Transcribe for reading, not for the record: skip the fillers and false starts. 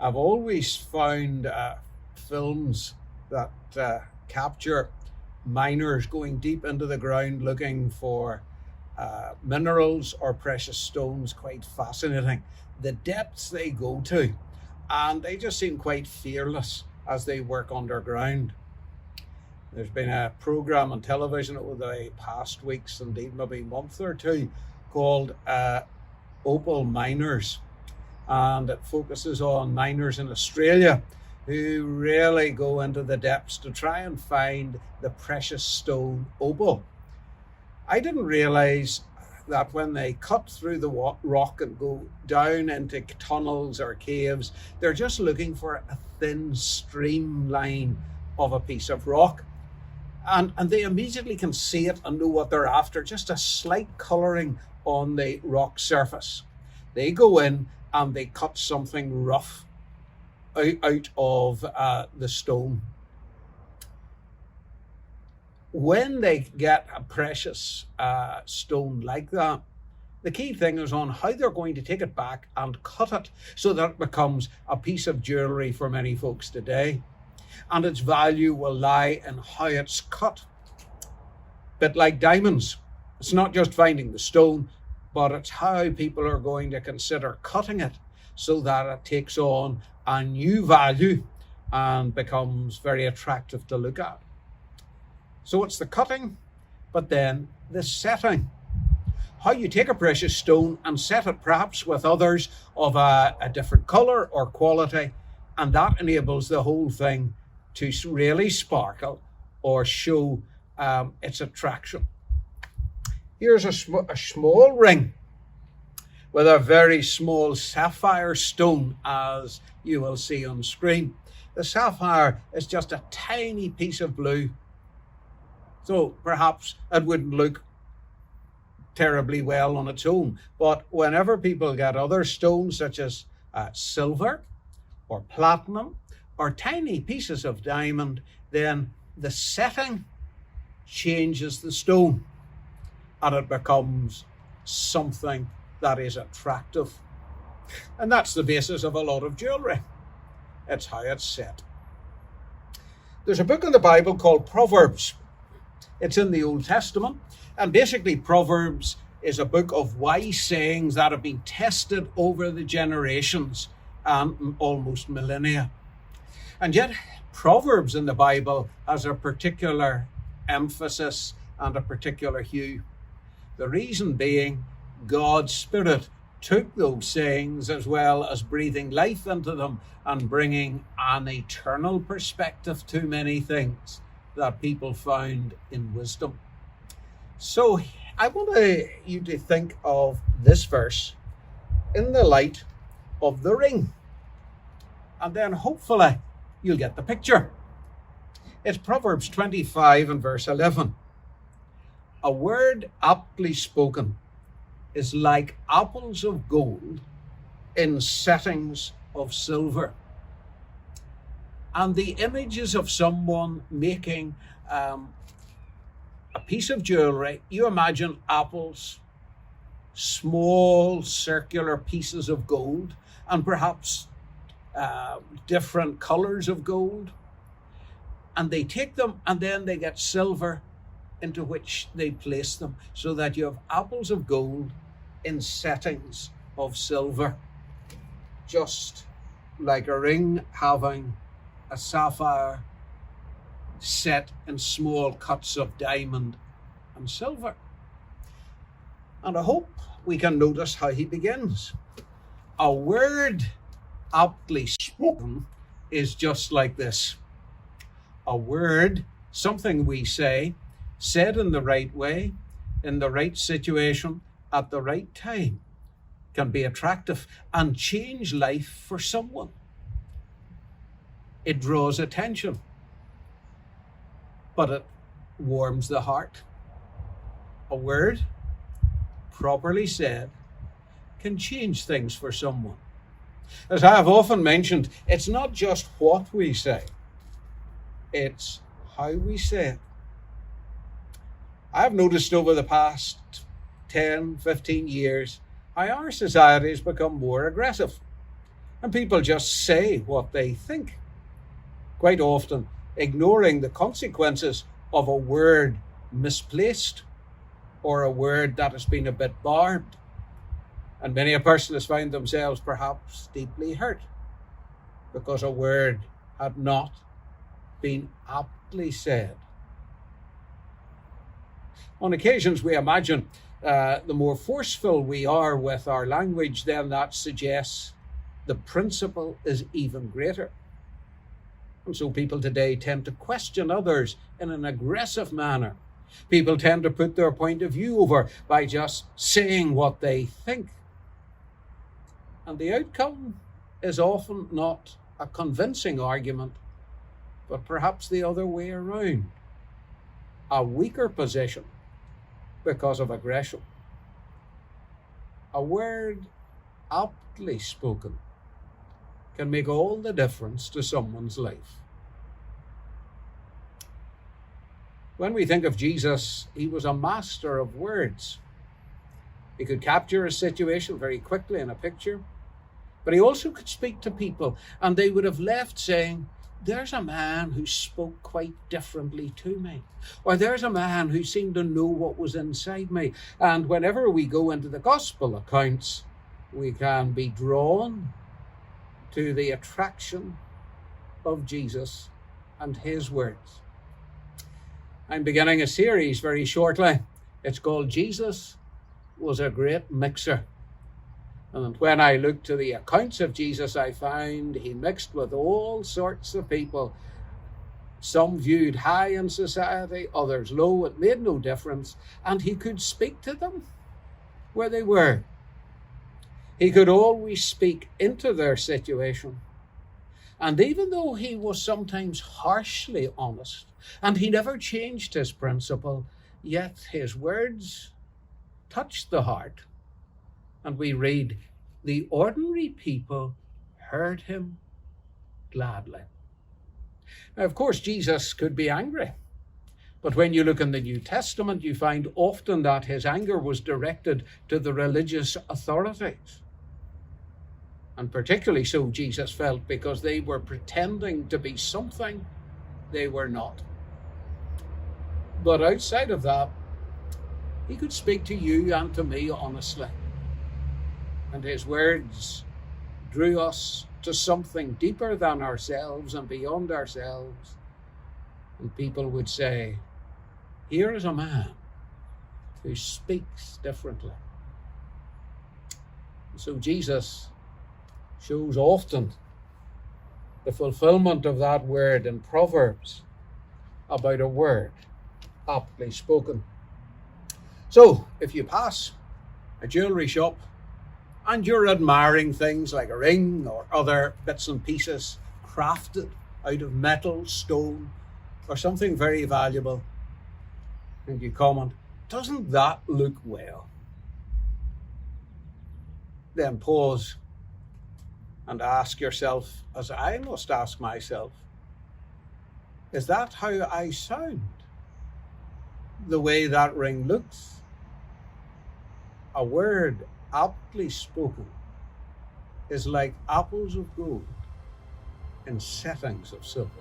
I've always found films that capture miners going deep into the ground looking for minerals or precious stones quite fascinating. The depths they go to, and they just seem quite fearless as they work underground. There's been a program on television over the past weeks, indeed maybe month or two, called Opal Miners, and it focuses on miners in Australia who really go into the depths to try and find the precious stone opal. I didn't realize that when they cut through the rock and go down into tunnels or caves, they're just looking for a thin streamline of a piece of rock. And they immediately can see it and know what they're after, just a slight colouring on the rock surface. They go in and they cut something rough out of the stone. When they get a precious stone like that, the key thing is on how they're going to take it back and cut it so that it becomes a piece of jewellery for many folks today. And its value will lie in how it's cut. But like diamonds, it's not just finding the stone, but it's how people are going to consider cutting it so that it takes on a new value and becomes very attractive to look at. So it's the cutting, but then the setting. How you take a precious stone and set it perhaps with others of a different colour or quality, and that enables the whole thing to really sparkle or show its attraction. Here's a small ring with a very small sapphire stone, as you will see on screen. The sapphire is just a tiny piece of blue, so perhaps it wouldn't look terribly well on its own. But whenever people get other stones such as silver or platinum or tiny pieces of diamond, then the setting changes the stone and it becomes something that is attractive. And that's the basis of a lot of jewellery. It's how it's set. There's a book in the Bible called Proverbs. It's in the Old Testament. And basically Proverbs is a book of wise sayings that have been tested over the generations and almost millennia. And yet Proverbs in the Bible has a particular emphasis and a particular hue. The reason being, God's Spirit took those sayings as well as breathing life into them and bringing an eternal perspective to many things that people found in wisdom. So I want you to think of this verse in the light of the ring, and then hopefully you'll get the picture. It's Proverbs 25 and verse 11. A word aptly spoken is like apples of gold in settings of silver. And the images of someone making a piece of jewelry, you imagine apples, small circular pieces of gold, and perhaps different colors of gold. And they take them and then they get silver into which they place them, so that you have apples of gold in settings of silver, just like a ring having a sapphire set in small cuts of diamond and silver. And I hope we can notice how he begins. A word aptly spoken is just like this. A word, something we say, said in the right way, in the right situation, at the right time, can be attractive and change life for someone. It draws attention, but it warms the heart. A word, properly said, can change things for someone. As I have often mentioned, it's not just what we say, it's how we say it. I've noticed over the past 10, 15 years how our society has become more aggressive. And people just say what they think, quite often ignoring the consequences of a word misplaced or a word that has been a bit barbed. And many a person has found themselves perhaps deeply hurt because a word had not been aptly said. On occasions, we imagine the more forceful we are with our language, then that suggests the principle is even greater. And so people today tend to question others in an aggressive manner. People tend to put their point of view over by just saying what they think. And the outcome is often not a convincing argument, but perhaps the other way around. A weaker position because of aggression. A word aptly spoken can make all the difference to someone's life. When we think of Jesus, he was a master of words. He could capture a situation very quickly in a picture, but he also could speak to people, and they would have left saying, there's a man who spoke quite differently to me, or there's a man who seemed to know what was inside me. And whenever we go into the gospel accounts, we can be drawn to the attraction of Jesus and his words. I'm beginning a series very shortly. It's called Jesus Was a Great Mixer. And when I looked to the accounts of Jesus, I found he mixed with all sorts of people. Some viewed high in society, others low. It made no difference. And he could speak to them where they were. He could always speak into their situation. And even though he was sometimes harshly honest, and he never changed his principle, yet his words touched the heart. And we read, the ordinary people heard him gladly. Now, of course, Jesus could be angry. But when you look in the New Testament, you find often that his anger was directed to the religious authorities. And particularly so, Jesus felt, because they were pretending to be something they were not. But outside of that, he could speak to you and to me honestly. And his words drew us to something deeper than ourselves and beyond ourselves. And people would say, here is a man who speaks differently. And so Jesus shows often the fulfillment of that word in Proverbs about a word aptly spoken. So if you pass a jewelry shop and you're admiring things like a ring or other bits and pieces crafted out of metal, stone, or something very valuable, and you comment, doesn't that look well? Then pause and ask yourself, as I must ask myself, is that how I sound? The way that ring looks? A word aptly spoken is like apples of gold in settings of silver.